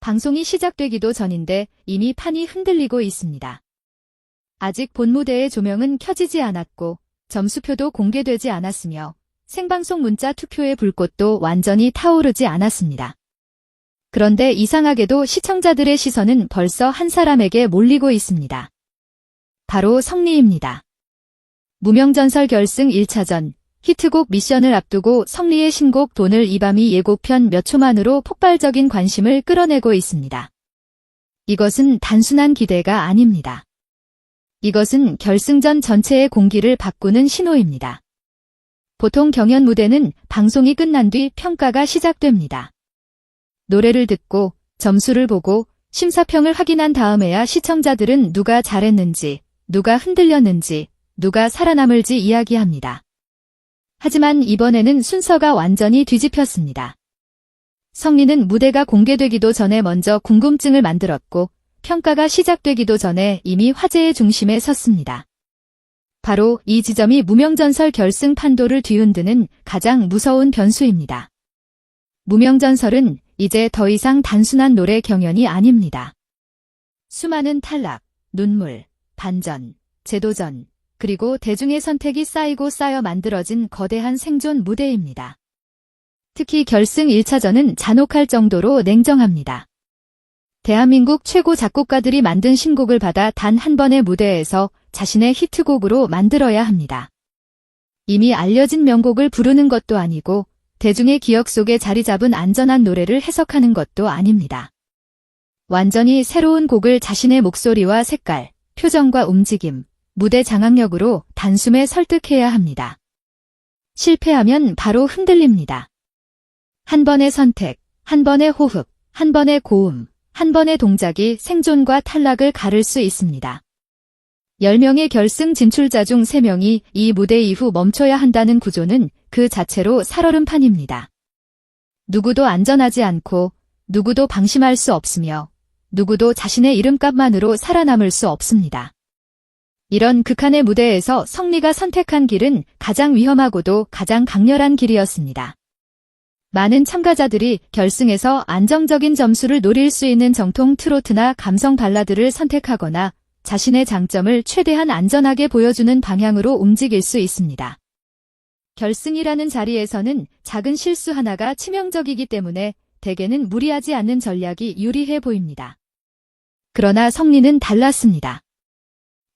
방송이 시작되기도 전인데 이미 판이 흔들리고 있습니다. 아직 본 무대의 조명은 켜지지 않았고 점수표도 공개되지 않았으며 생방송 문자 투표의 불꽃도 완전히 타오르지 않았습니다. 그런데 이상하게도 시청자들의 시선은 벌써 한 사람에게 몰리고 있습니다. 바로 성리입니다. 무명전설 결승 1차전 히트곡 미션을 앞두고 성리의 신곡 돈을 이 밤이 예고편 몇 초 만으로 폭발적인 관심을 끌어내고 있습니다. 이것은 단순한 기대가 아닙니다. 이것은 결승전 전체의 공기를 바꾸는 신호입니다. 보통 경연 무대는 방송이 끝난 뒤 평가가 시작됩니다. 노래를 듣고 점수를 보고 심사평을 확인한 다음에야 시청자들은 누가 잘했는지, 누가 흔들렸는지, 누가 살아남을지 이야기합니다. 하지만 이번에는 순서가 완전히 뒤집혔습니다. 성리는 무대가 공개되기도 전에 먼저 궁금증을 만들었고 평가가 시작되기도 전에 이미 화제의 중심에 섰습니다. 바로 이 지점이 무명전설 결승 판도를 뒤흔드는 가장 무서운 변수입니다. 무명전설은 이제 더 이상 단순한 노래 경연이 아닙니다. 수많은 탈락, 눈물, 반전, 재도전, 그리고 대중의 선택이 쌓이고 쌓여 만들어진 거대한 생존 무대입니다. 특히 결승 1차전은 잔혹할 정도로 냉정합니다. 대한민국 최고 작곡가들이 만든 신곡을 받아 단 한 번의 무대에서 자신의 히트곡으로 만들어야 합니다. 이미 알려진 명곡을 부르는 것도 아니고 대중의 기억 속에 자리 잡은 안전한 노래를 해석하는 것도 아닙니다. 완전히 새로운 곡을 자신의 목소리와 색깔, 표정과 움직임, 무대 장악력으로 단숨에 설득해야 합니다. 실패하면 바로 흔들립니다. 한 번의 선택, 한 번의 호흡, 한 번의 고음, 한 번의 동작이 생존과 탈락을 가를 수 있습니다. 10명의 결승 진출자 중 3명이 이 무대 이후 멈춰야 한다는 구조는 그 자체로 살얼음판입니다. 누구도 안전하지 않고 누구도 방심할 수 없으며 누구도 자신의 이름값만으로 살아남을 수 없습니다. 이런 극한의 무대에서 성리가 선택한 길은 가장 위험하고도 가장 강렬한 길이었습니다. 많은 참가자들이 결승에서 안정적인 점수를 노릴 수 있는 정통 트로트나 감성 발라드를 선택하거나 자신의 장점을 최대한 안전하게 보여주는 방향으로 움직일 수 있습니다. 결승이라는 자리에서는 작은 실수 하나가 치명적이기 때문에 대개는 무리하지 않는 전략이 유리해 보입니다. 그러나 성리는 달랐습니다.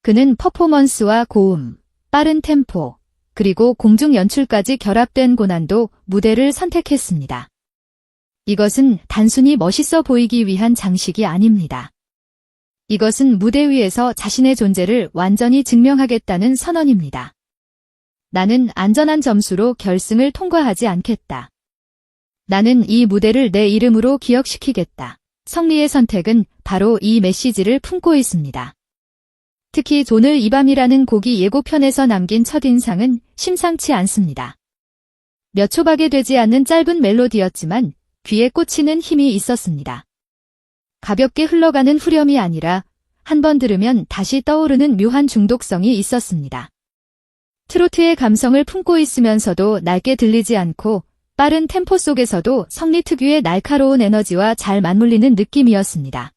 그는 퍼포먼스와 고음, 빠른 템포, 그리고 공중 연출까지 결합된 고난도 무대를 선택했습니다. 이것은 단순히 멋있어 보이기 위한 장식이 아닙니다. 이것은 무대 위에서 자신의 존재를 완전히 증명하겠다는 선언입니다. 나는 안전한 점수로 결승을 통과하지 않겠다. 나는 이 무대를 내 이름으로 기억시키겠다. 성리의 선택은 바로 이 메시지를 품고 있습니다. 특히 돈을 이 밤이라는 곡이 예고편에서 남긴 첫인상은 심상치 않습니다. 몇 초밖에 되지 않는 짧은 멜로디였지만 귀에 꽂히는 힘이 있었습니다. 가볍게 흘러가는 후렴이 아니라 한 번 들으면 다시 떠오르는 묘한 중독성이 있었습니다. 트로트의 감성을 품고 있으면서도 낡게 들리지 않고 빠른 템포 속에서도 성리 특유의 날카로운 에너지와 잘 맞물리는 느낌이었습니다.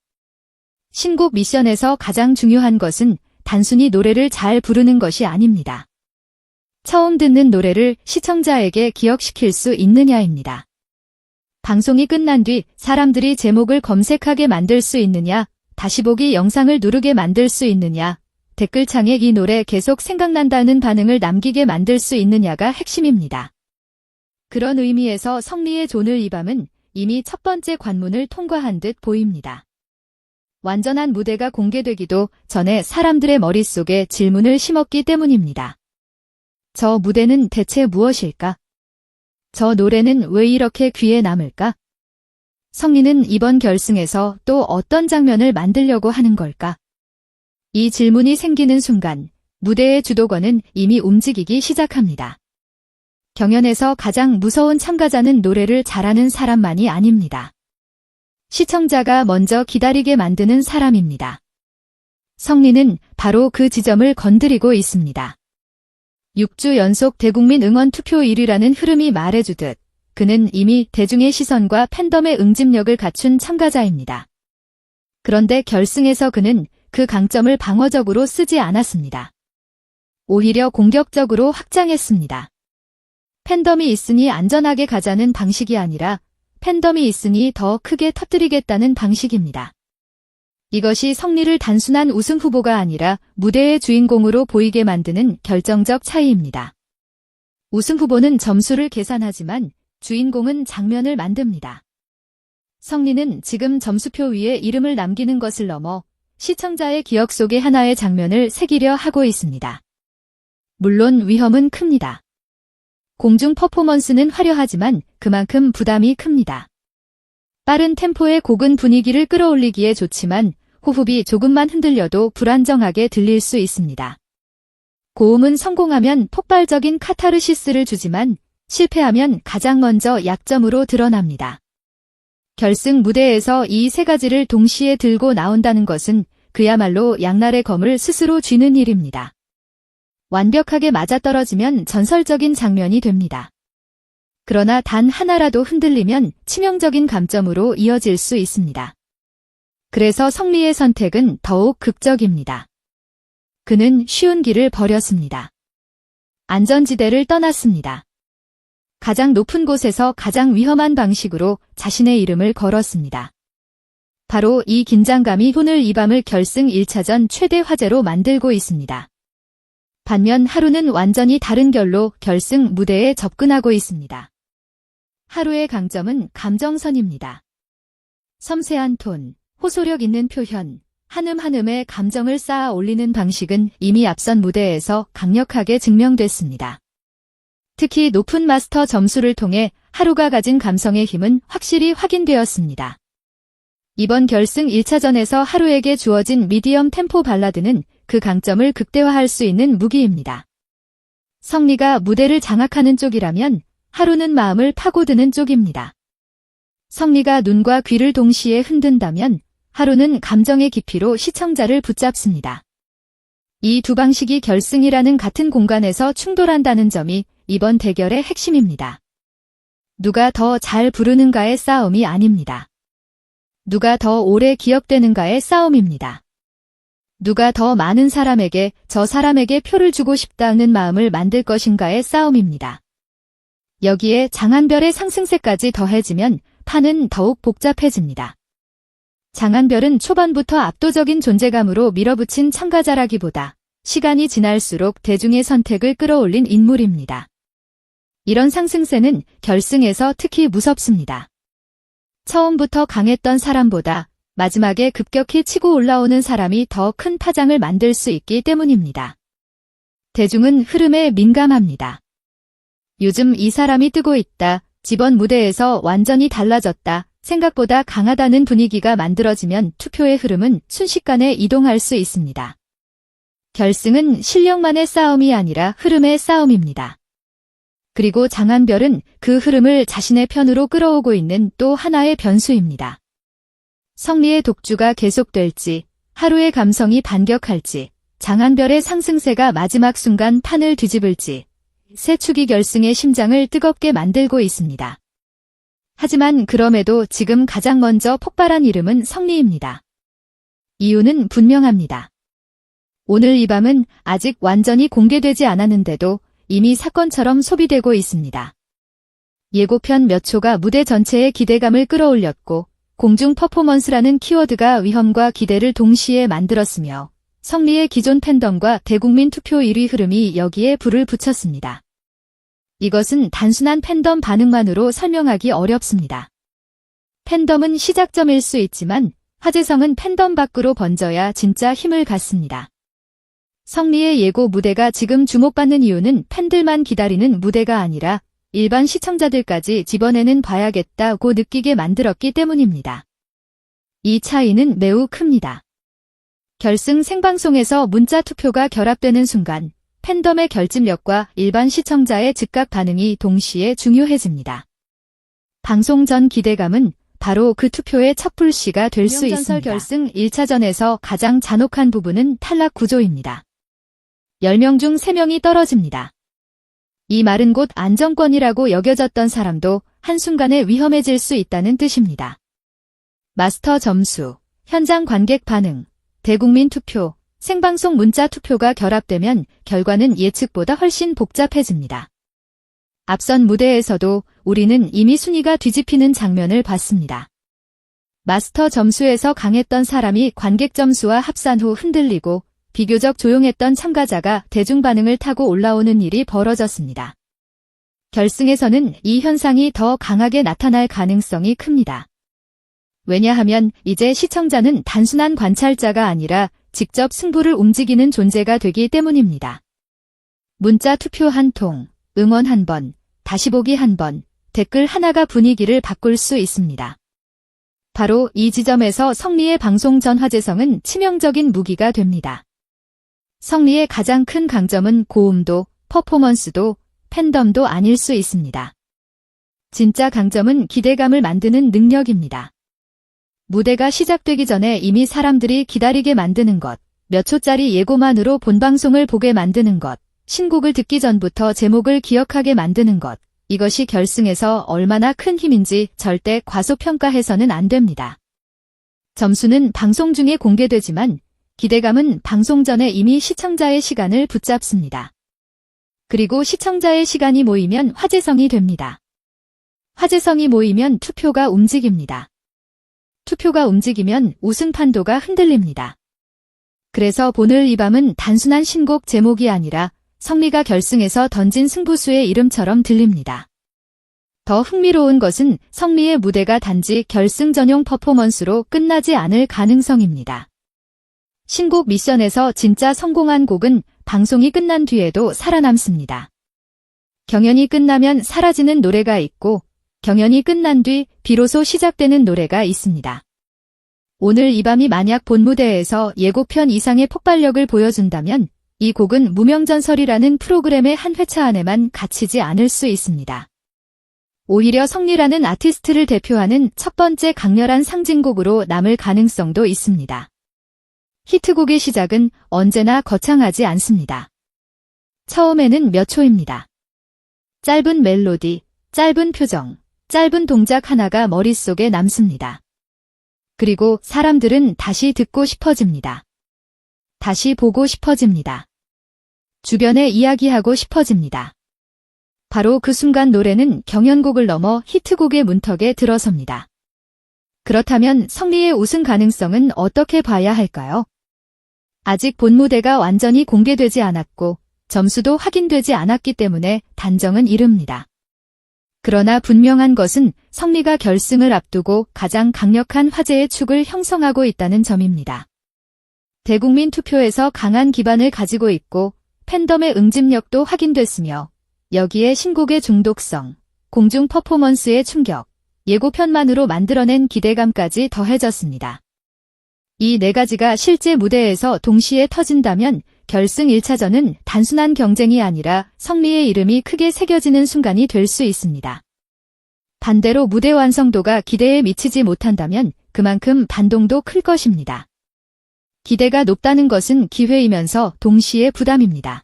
신곡 미션에서 가장 중요한 것은 단순히 노래를 잘 부르는 것이 아닙니다. 처음 듣는 노래를 시청자에게 기억시킬 수 있느냐입니다. 방송이 끝난 뒤 사람들이 제목을 검색하게 만들 수 있느냐, 다시 보기 영상을 누르게 만들 수 있느냐, 댓글창에 이 노래 계속 생각난다는 반응을 남기게 만들 수 있느냐가 핵심입니다. 그런 의미에서 성리의 돈을 이 밤은 이미 첫 번째 관문을 통과한 듯 보입니다. 완전한 무대가 공개되기도 전에 사람들의 머릿속에 질문을 심었기 때문입니다. 저 무대는 대체 무엇일까? 저 노래는 왜 이렇게 귀에 남을까? 성리는 이번 결승에서 또 어떤 장면을 만들려고 하는 걸까? 이 질문이 생기는 순간 무대의 주도권은 이미 움직이기 시작합니다. 경연에서 가장 무서운 참가자는 노래를 잘하는 사람만이 아닙니다. 시청자가 먼저 기다리게 만드는 사람입니다. 성리는 바로 그 지점을 건드리고 있습니다. 6주 연속 대국민 응원 투표 1위라는 흐름이 말해주듯 그는 이미 대중의 시선과 팬덤의 응집력을 갖춘 참가자입니다. 그런데 결승에서 그는 그 강점을 방어적으로 쓰지 않았습니다. 오히려 공격적으로 확장했습니다. 팬덤이 있으니 안전하게 가자는 방식이 아니라 팬덤이 있으니 더 크게 터뜨리겠다는 방식입니다. 이것이 성리를 단순한 우승 후보가 아니라 무대의 주인공으로 보이게 만드는 결정적 차이입니다. 우승 후보는 점수를 계산하지만 주인공은 장면을 만듭니다. 성리는 지금 점수표 위에 이름을 남기는 것을 넘어 시청자의 기억 속에 하나의 장면을 새기려 하고 있습니다. 물론 위험은 큽니다. 공중 퍼포먼스는 화려하지만 그만큼 부담이 큽니다. 빠른 템포의 곡은 분위기를 끌어올리기에 좋지만 호흡이 조금만 흔들려도 불안정하게 들릴 수 있습니다. 고음은 성공하면 폭발적인 카타르시스를 주지만 실패하면 가장 먼저 약점으로 드러납니다. 결승 무대에서 이 세 가지를 동시에 들고 나온다는 것은 그야말로 양날의 검을 스스로 쥐는 일입니다. 완벽하게 맞아떨어지면 전설적인 장면이 됩니다. 그러나 단 하나라도 흔들리면 치명적인 감점으로 이어질 수 있습니다. 그래서 성리의 선택은 더욱 극적입니다. 그는 쉬운 길을 버렸습니다. 안전지대를 떠났습니다. 가장 높은 곳에서 가장 위험한 방식으로 자신의 이름을 걸었습니다. 바로 이 긴장감이 오늘 이 밤을 결승 1차전 최대 화제로 만들고 있습니다. 반면 하루는 완전히 다른 결로 결승 무대에 접근하고 있습니다. 하루의 강점은 감정선입니다. 섬세한 톤, 호소력 있는 표현, 한음 한음의 감정을 쌓아 올리는 방식은 이미 앞선 무대에서 강력하게 증명됐습니다. 특히 높은 마스터 점수를 통해 하루가 가진 감성의 힘은 확실히 확인되었습니다. 이번 결승 1차전에서 하루에게 주어진 미디엄 템포 발라드는 그 강점을 극대화할 수 있는 무기입니다. 성리가 무대를 장악하는 쪽이라면 하루는 마음을 파고드는 쪽입니다. 성리가 눈과 귀를 동시에 흔든다면 하루는 감정의 깊이로 시청자를 붙잡습니다. 이 두 방식이 결승이라는 같은 공간에서 충돌한다는 점이 이번 대결의 핵심입니다. 누가 더 잘 부르는가의 싸움이 아닙니다. 누가 더 오래 기억되는가의 싸움입니다. 누가 더 많은 사람에게 저 사람에게 표를 주고 싶다는 마음을 만들 것인가의 싸움입니다. 여기에 장한별의 상승세까지 더해지면 판은 더욱 복잡해집니다. 장한별은 초반부터 압도적인 존재감으로 밀어붙인 참가자라기보다 시간이 지날수록 대중의 선택을 끌어올린 인물입니다. 이런 상승세는 결승에서 특히 무섭습니다. 처음부터 강했던 사람보다 마지막에 급격히 치고 올라오는 사람이 더 큰 파장을 만들 수 있기 때문입니다. 대중은 흐름에 민감합니다. 요즘 이 사람이 뜨고 있다, 이번 무대에서 완전히 달라졌다, 생각보다 강하다는 분위기가 만들어지면 투표의 흐름은 순식간에 이동할 수 있습니다. 결승은 실력만의 싸움이 아니라 흐름의 싸움입니다. 그리고 장한별은 그 흐름을 자신의 편으로 끌어오고 있는 또 하나의 변수입니다. 성리의 독주가 계속될지, 하루의 감성이 반격할지, 장한별의 상승세가 마지막 순간 판을 뒤집을지, 세 축이 결승의 심장을 뜨겁게 만들고 있습니다. 하지만 그럼에도 지금 가장 먼저 폭발한 이름은 성리입니다. 이유는 분명합니다. 오늘 이 밤은 아직 완전히 공개되지 않았는데도 이미 사건처럼 소비되고 있습니다. 예고편 몇 초가 무대 전체의 기대감을 끌어올렸고 공중 퍼포먼스라는 키워드가 위험과 기대를 동시에 만들었으며 성리의 기존 팬덤과 대국민 투표 1위 흐름이 여기에 불을 붙였습니다. 이것은 단순한 팬덤 반응만으로 설명하기 어렵습니다. 팬덤은 시작점일 수 있지만 화제성은 팬덤 밖으로 번져야 진짜 힘을 갖습니다. 성리의 예고 무대가 지금 주목받는 이유는 팬들만 기다리는 무대가 아니라 일반 시청자들까지 이번에는 봐야겠다고 느끼게 만들었기 때문입니다. 이 차이는 매우 큽니다. 결승 생방송에서 문자 투표가 결합되는 순간 팬덤의 결집력과 일반 시청자의 즉각 반응이 동시에 중요해집니다. 방송 전 기대감은 바로 그 투표의 척불씨가 될 수 있습니다. 결승 1차전에서 가장 잔혹한 부분은 탈락 구조입니다. 10명 중 3명이 떨어집니다. 이 말은 곧 안정권이라고 여겨졌던 사람도 한순간에 위험해질 수 있다는 뜻입니다. 마스터 점수, 현장 관객 반응, 대국민 투표, 생방송 문자 투표가 결합되면 결과는 예측보다 훨씬 복잡해집니다. 앞선 무대에서도 우리는 이미 순위가 뒤집히는 장면을 봤습니다. 마스터 점수에서 강했던 사람이 관객 점수와 합산 후 흔들리고 비교적 조용했던 참가자가 대중 반응을 타고 올라오는 일이 벌어졌습니다. 결승에서는 이 현상이 더 강하게 나타날 가능성이 큽니다. 왜냐하면 이제 시청자는 단순한 관찰자가 아니라 직접 승부를 움직이는 존재가 되기 때문입니다. 문자 투표 한 통, 응원 한 번, 다시 보기 한 번, 댓글 하나가 분위기를 바꿀 수 있습니다. 바로 이 지점에서 성리의 방송 전 화제성은 치명적인 무기가 됩니다. 성리의 가장 큰 강점은 고음도, 퍼포먼스도, 팬덤도 아닐 수 있습니다. 진짜 강점은 기대감을 만드는 능력입니다. 무대가 시작되기 전에 이미 사람들이 기다리게 만드는 것, 몇 초짜리 예고만으로 본방송을 보게 만드는 것, 신곡을 듣기 전부터 제목을 기억하게 만드는 것, 이것이 결승에서 얼마나 큰 힘인지 절대 과소평가해서는 안 됩니다. 점수는 방송 중에 공개되지만 기대감은 방송 전에 이미 시청자의 시간을 붙잡습니다. 그리고 시청자의 시간이 모이면 화제성이 됩니다. 화제성이 모이면 투표가 움직입니다. 투표가 움직이면 우승 판도가 흔들립니다. 그래서 오늘 이 밤은 단순한 신곡 제목이 아니라 성리가 결승에서 던진 승부수의 이름처럼 들립니다. 더 흥미로운 것은 성리의 무대가 단지 결승 전용 퍼포먼스로 끝나지 않을 가능성입니다. 신곡 미션에서 진짜 성공한 곡은 방송이 끝난 뒤에도 살아남습니다. 경연이 끝나면 사라지는 노래가 있고 경연이 끝난 뒤 비로소 시작되는 노래가 있습니다. 오늘 이 밤이 만약 본 무대에서 예고편 이상의 폭발력을 보여준다면 이 곡은 무명전설이라는 프로그램의 한 회차 안에만 갇히지 않을 수 있습니다. 오히려 성리라는 아티스트를 대표하는 첫 번째 강렬한 상징곡으로 남을 가능성도 있습니다. 히트곡의 시작은 언제나 거창하지 않습니다. 처음에는 몇 초입니다. 짧은 멜로디, 짧은 표정, 짧은 동작 하나가 머릿속에 남습니다. 그리고 사람들은 다시 듣고 싶어집니다. 다시 보고 싶어집니다. 주변에 이야기하고 싶어집니다. 바로 그 순간 노래는 경연곡을 넘어 히트곡의 문턱에 들어섭니다. 그렇다면 성리의 우승 가능성은 어떻게 봐야 할까요? 아직 본 무대가 완전히 공개되지 않았고 점수도 확인되지 않았기 때문에 단정은 이릅니다. 그러나 분명한 것은 성리가 결승을 앞두고 가장 강력한 화제의 축을 형성하고 있다는 점입니다. 대국민 투표에서 강한 기반을 가지고 있고 팬덤의 응집력도 확인됐으며 여기에 신곡의 중독성, 공중 퍼포먼스의 충격, 예고편만으로 만들어낸 기대감까지 더해졌습니다. 이 네 가지가 실제 무대에서 동시에 터진다면 결승 1차전은 단순한 경쟁이 아니라 성리의 이름이 크게 새겨지는 순간이 될 수 있습니다. 반대로 무대 완성도가 기대에 미치지 못한다면 그만큼 반동도 클 것입니다. 기대가 높다는 것은 기회이면서 동시에 부담입니다.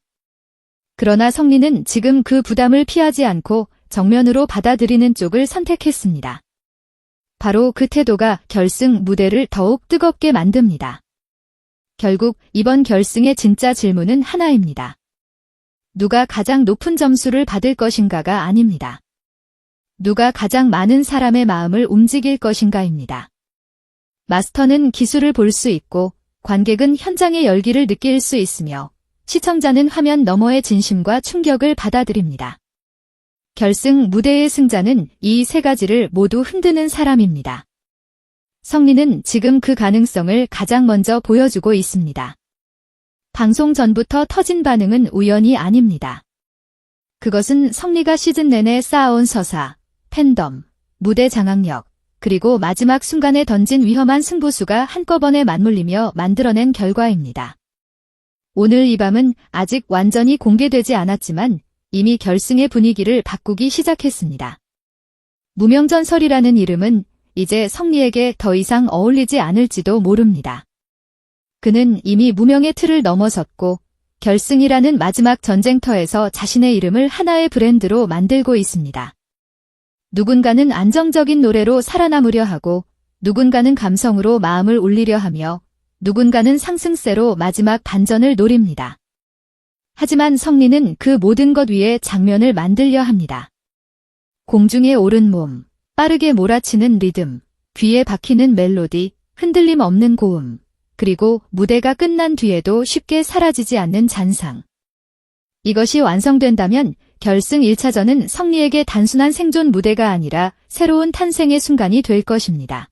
그러나 성리는 지금 그 부담을 피하지 않고 정면으로 받아들이는 쪽을 선택했습니다. 바로 그 태도가 결승 무대를 더욱 뜨겁게 만듭니다. 결국 이번 결승의 진짜 질문은 하나입니다. 누가 가장 높은 점수를 받을 것인가가 아닙니다. 누가 가장 많은 사람의 마음을 움직일 것인가입니다. 마스터는 기술을 볼 수 있고 관객은 현장의 열기를 느낄 수 있으며 시청자는 화면 너머의 진심과 충격을 받아들입니다. 결승 무대의 승자는 이 세 가지를 모두 흔드는 사람입니다. 성리는 지금 그 가능성을 가장 먼저 보여주고 있습니다. 방송 전부터 터진 반응은 우연이 아닙니다. 그것은 성리가 시즌 내내 쌓아온 서사, 팬덤, 무대 장악력, 그리고 마지막 순간에 던진 위험한 승부수가 한꺼번에 맞물리며 만들어낸 결과입니다. 오늘 이 밤은 아직 완전히 공개되지 않았지만 이미 결승의 분위기를 바꾸기 시작했습니다. 무명전설이라는 이름은 이제 성리에게 더 이상 어울리지 않을지도 모릅니다. 그는 이미 무명의 틀을 넘어섰고 결승이라는 마지막 전쟁터에서 자신의 이름을 하나의 브랜드로 만들고 있습니다. 누군가는 안정적인 노래로 살아남으려 하고 누군가는 감성으로 마음을 울리려 하며 누군가는 상승세로 마지막 반전을 노립니다. 하지만 성리는 그 모든 것 위에 장면을 만들려 합니다. 공중에 오른 몸, 빠르게 몰아치는 리듬, 귀에 박히는 멜로디, 흔들림 없는 고음, 그리고 무대가 끝난 뒤에도 쉽게 사라지지 않는 잔상. 이것이 완성된다면 결승 1차전은 성리에게 단순한 생존 무대가 아니라 새로운 탄생의 순간이 될 것입니다.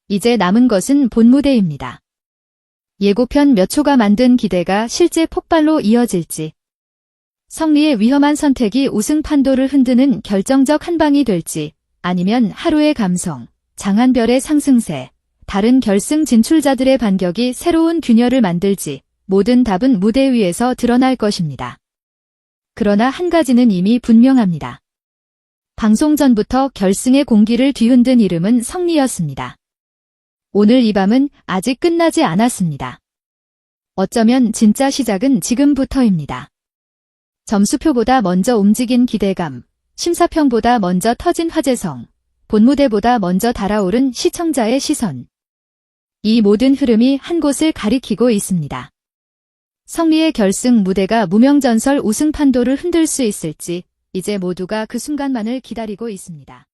이제 남은 것은 본무대입니다. 예고편 몇 초가 만든 기대가 실제 폭발로 이어질지, 성리의 위험한 선택이 우승 판도를 흔드는 결정적 한방이 될지, 아니면 하루의 감성, 장한별의 상승세, 다른 결승 진출자들의 반격이 새로운 균열을 만들지, 모든 답은 무대 위에서 드러날 것입니다. 그러나 한 가지는 이미 분명합니다. 방송 전부터 결승의 공기를 뒤흔든 이름은 성리였습니다. 오늘 이 밤은 아직 끝나지 않았습니다. 어쩌면 진짜 시작은 지금부터입니다. 점수표보다 먼저 움직인 기대감, 심사평보다 먼저 터진 화제성, 본무대보다 먼저 달아오른 시청자의 시선. 이 모든 흐름이 한 곳을 가리키고 있습니다. 성리의 결승 무대가 무명전설 우승 판도를 흔들 수 있을지, 이제 모두가 그 순간만을 기다리고 있습니다.